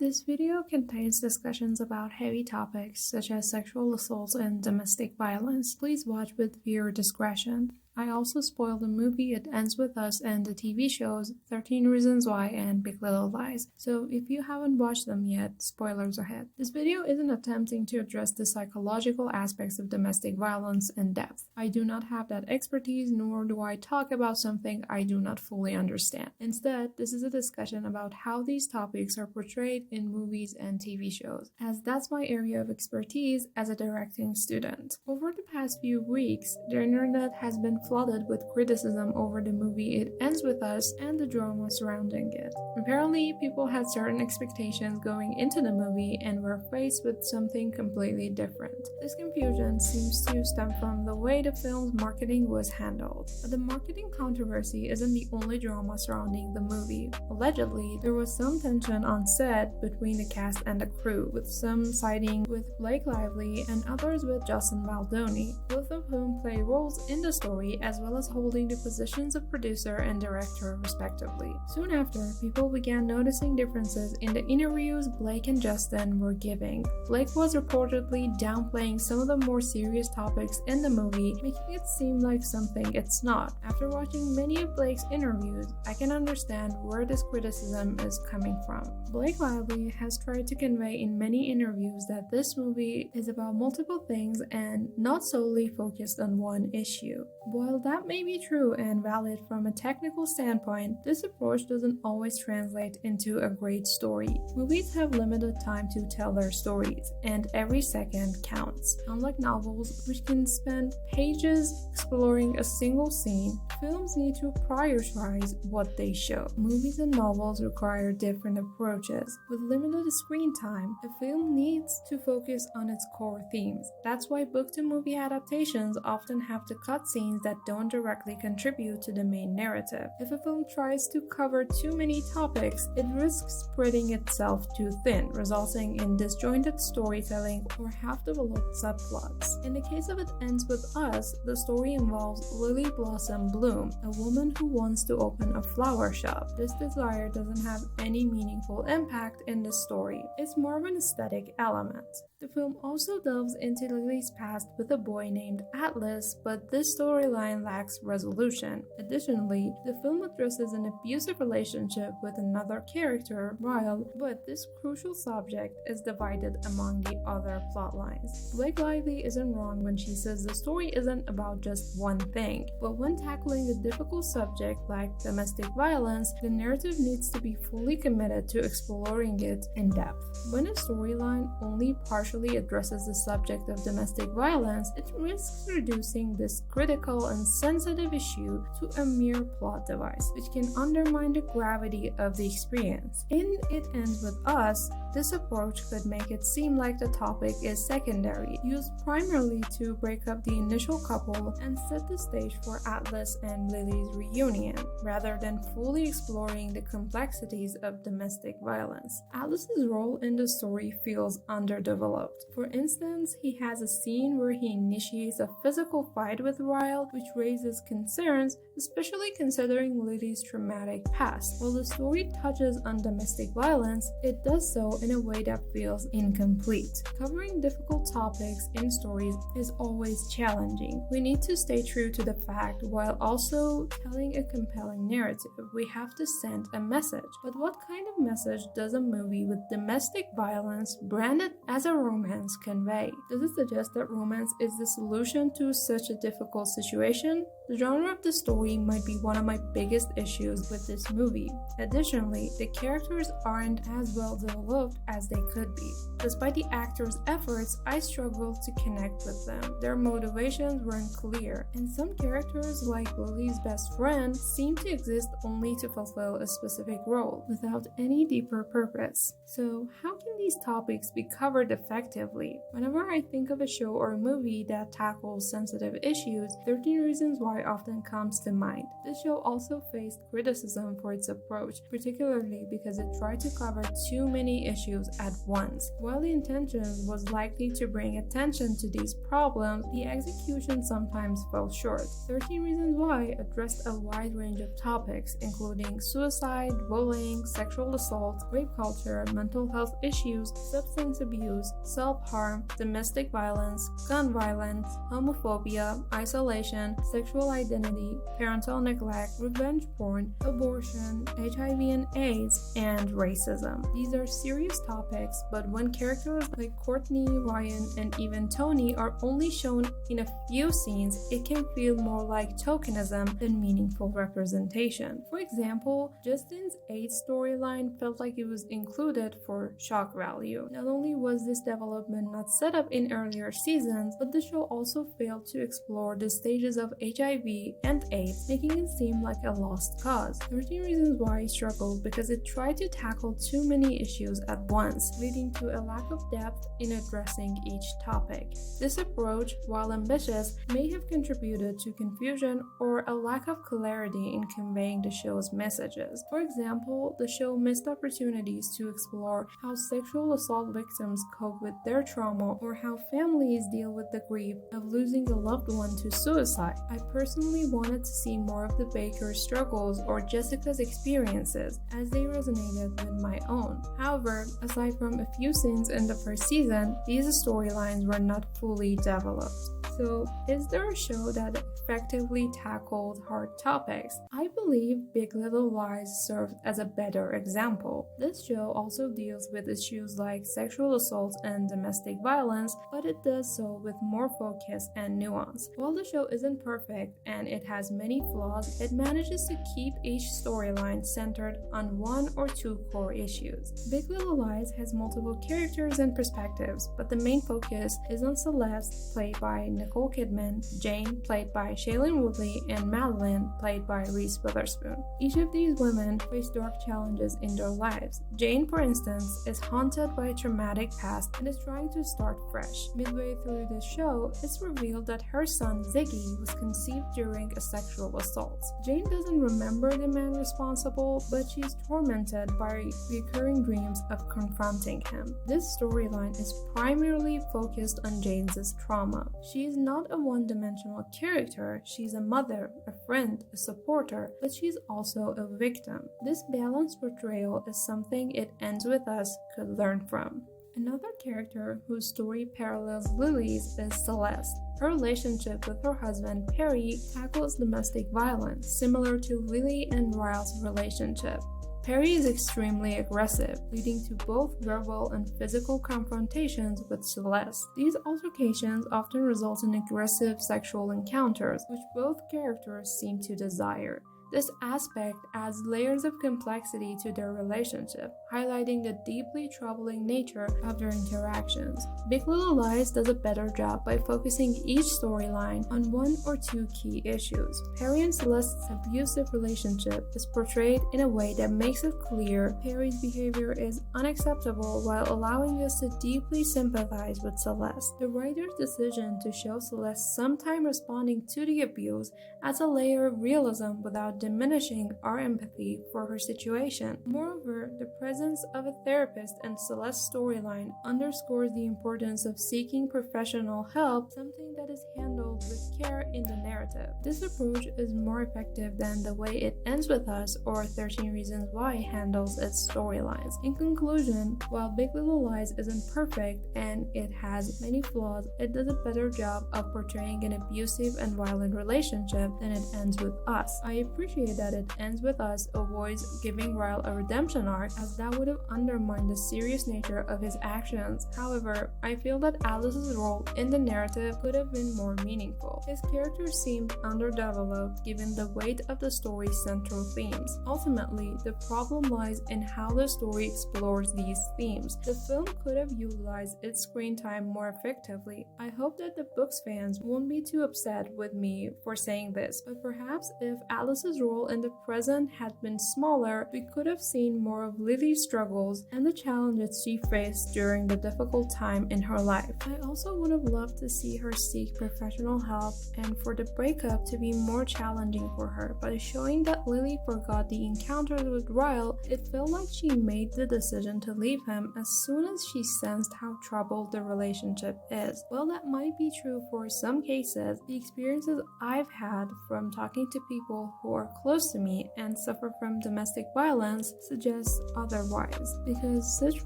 This video contains discussions about heavy topics such as sexual assault and domestic violence. Please watch with viewer discretion. I also spoiled the movie It Ends With Us and the TV shows 13 Reasons Why and Big Little Lies. So if you haven't watched them yet, spoilers ahead. This video isn't attempting to address the psychological aspects of domestic violence in depth. I do not have that expertise, nor do I talk about something I do not fully understand. Instead, this is a discussion about how these topics are portrayed in movies and TV shows, as that's my area of expertise as a directing student. Over the past few weeks, the internet has been flooded with criticism over the movie It Ends With Us and the drama surrounding it. Apparently, people had certain expectations going into the movie and were faced with something completely different. This confusion seems to stem from the way the film's marketing was handled. But the marketing controversy isn't the only drama surrounding the movie. Allegedly, there was some tension on set between the cast and the crew, with some siding with Blake Lively and others with Justin Baldoni, both of whom play roles in the story as well as holding the positions of producer and director respectively. Soon after, people began noticing differences in the interviews Blake and Justin were giving. Blake was reportedly downplaying some of the more serious topics in the movie, making it seem like something it's not. After watching many of Blake's interviews, I can understand where this criticism is coming from. Blake Lively has tried to convey in many interviews that this movie is about multiple things and not solely focused on one issue. While that may be true and valid from a technical standpoint, this approach doesn't always translate into a great story. Movies have limited time to tell their stories, and every second counts. Unlike novels, which can spend pages exploring a single scene, films need to prioritize what they show. Movies and novels require different approaches. With limited screen time, a film needs to focus on its core themes. That's why book-to-movie adaptations often have to cut scenes that don't directly contribute to the main narrative. If a film tries to cover too many topics, it risks spreading itself too thin, resulting in disjointed storytelling or half-developed subplots. In the case of It Ends With Us, the story involves Lily Blossom Bloom, a woman who wants to open a flower shop. This desire doesn't have any meaningful impact in the story. It's more of an aesthetic element. The film also delves into Lily's past with a boy named Atlas, but this storyline lacks resolution. Additionally, the film addresses an abusive relationship with another character, Ryle, but this crucial subject is divided among the other plotlines. Blake Lively isn't wrong when she says the story isn't about just one thing, but when tackling a difficult subject like domestic violence, the narrative needs to be fully committed to exploring it in depth. When a storyline only partially addresses the subject of domestic violence, it risks reducing this critical and sensitive issue to a mere plot device, which can undermine the gravity of the experience. In It Ends With Us, this approach could make it seem like the topic is secondary, used primarily to break up the initial couple and set the stage for Atlas and Lily's reunion, rather than fully exploring the complexities of domestic violence. Atlas's role in the story feels underdeveloped. For instance, he has a scene where he initiates a physical fight with Ryle, which raises concerns, especially considering Lily's traumatic past. While the story touches on domestic violence, it does so in a way that feels incomplete. Covering difficult topics in stories is always challenging. We need to stay true to the fact while also telling a compelling narrative. We have to send a message. But what kind of message does a movie with domestic violence branded as a romance convey? Does it suggest that romance is the solution to such a difficult situation? The genre of the story might be one of my biggest issues with this movie. Additionally, the characters aren't as well developed as they could be. Despite the actors' efforts, I struggled to connect with them. Their motivations weren't clear, and some characters, like Lily's best friend, seem to exist only to fulfill a specific role, without any deeper purpose. So, how can these topics be covered effectively? Whenever I think of a show or a movie that tackles sensitive issues, there 13 Reasons Why often comes to mind. This show also faced criticism for its approach, particularly because it tried to cover too many issues at once. While the intention was likely to bring attention to these problems, the execution sometimes fell short. 13 Reasons Why addressed a wide range of topics, including suicide, bullying, sexual assault, rape culture, mental health issues, substance abuse, self-harm, domestic violence, gun violence, homophobia, isolation, sexual identity, parental neglect, revenge porn, abortion, HIV and AIDS, and racism. These are serious topics, but when characters like Courtney, Ryan, and even Tony are only shown in a few scenes, it can feel more like tokenism than meaningful representation. For example, Justin's AIDS storyline felt like it was included for shock value. Not only was this development not set up in earlier seasons, but the show also failed to explore the stages of HIV and AIDS, making it seem like a lost cause. 13 Reasons Why struggled because it tried to tackle too many issues at once, leading to a lack of depth in addressing each topic. This approach, while ambitious, may have contributed to confusion or a lack of clarity in conveying the show's messages. For example, the show missed opportunities to explore how sexual assault victims cope with their trauma or how families deal with the grief of losing a loved one to suicide. I personally wanted to see more of the Baker's struggles or Jessica's experiences, as they resonated with my own. However, aside from a few scenes in the first season, these storylines were not fully developed. So, is there a show that effectively tackled hard topics? I believe Big Little Lies serves as a better example. This show also deals with issues like sexual assault and domestic violence, but it does so with more focus and nuance. While the show isn't perfect and it has many flaws, it manages to keep each storyline centered on one or two core issues. Big Little Lies has multiple characters and perspectives, but the main focus is on Celeste, played by Nicole Kidman, Jane, played by Shailene Woodley, and Madeline, played by Reese Witherspoon. Each of these women face dark challenges in their lives. Jane, for instance, is haunted by a traumatic past and is trying to start fresh. Midway through the show, it's revealed that her son Ziggy was conceived during a sexual assault. Jane doesn't remember the man responsible, but she's tormented by recurring dreams of confronting him. This storyline is primarily focused on Jane's trauma. She is not a one-dimensional character. She's a mother, a friend, a supporter, but she's also a victim. This balanced portrayal is something It Ends With Us could learn from. Another character whose story parallels Lily's is Celeste. Her relationship with her husband Perry tackles domestic violence, similar to Lily and Ryle's relationship. Perry is extremely aggressive, leading to both verbal and physical confrontations with Celeste. These altercations often result in aggressive sexual encounters, which both characters seem to desire. This aspect adds layers of complexity to their relationship, highlighting the deeply troubling nature of their interactions. Big Little Lies does a better job by focusing each storyline on one or two key issues. Perry and Celeste's abusive relationship is portrayed in a way that makes it clear Perry's behavior is unacceptable while allowing us to deeply sympathize with Celeste. The writer's decision to show Celeste sometime responding to the abuse adds a layer of realism without diminishing our empathy for her situation. Moreover, the presence of a therapist in Celeste's storyline underscores the importance of seeking professional help, something that is handled with care in the narrative. This approach is more effective than the way It Ends With Us or 13 Reasons Why handles its storylines. In conclusion, while Big Little Lies isn't perfect and it has many flaws, it does a better job of portraying an abusive and violent relationship than It Ends With Us. I appreciate that It Ends With Us avoids giving Ryle a redemption arc, as that would have undermined the serious nature of his actions. However, I feel that Alice's role in the narrative could have been more meaningful. His character seemed underdeveloped given the weight of the story's central themes. Ultimately, the problem lies in how the story explores these themes. The film could have utilized its screen time more effectively. I hope that the book's fans won't be too upset with me for saying this, but perhaps if Alice's role in the present had been smaller, we could have seen more of Lily's struggles and the challenges she faced during the difficult time in her life. I also would have loved to see her seek professional help and for the breakup to be more challenging for her. By showing that Lily forgot the encounter with Ryle, it felt like she made the decision to leave him as soon as she sensed how troubled the relationship is. While that might be true for some cases, the experiences I've had from talking to people who are close to me and suffer from domestic violence suggests otherwise, because such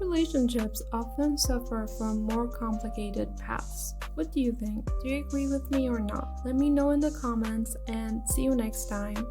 relationships often suffer from more complicated paths. What do you think? Do you agree with me or not? Let me know in the comments and see you next time.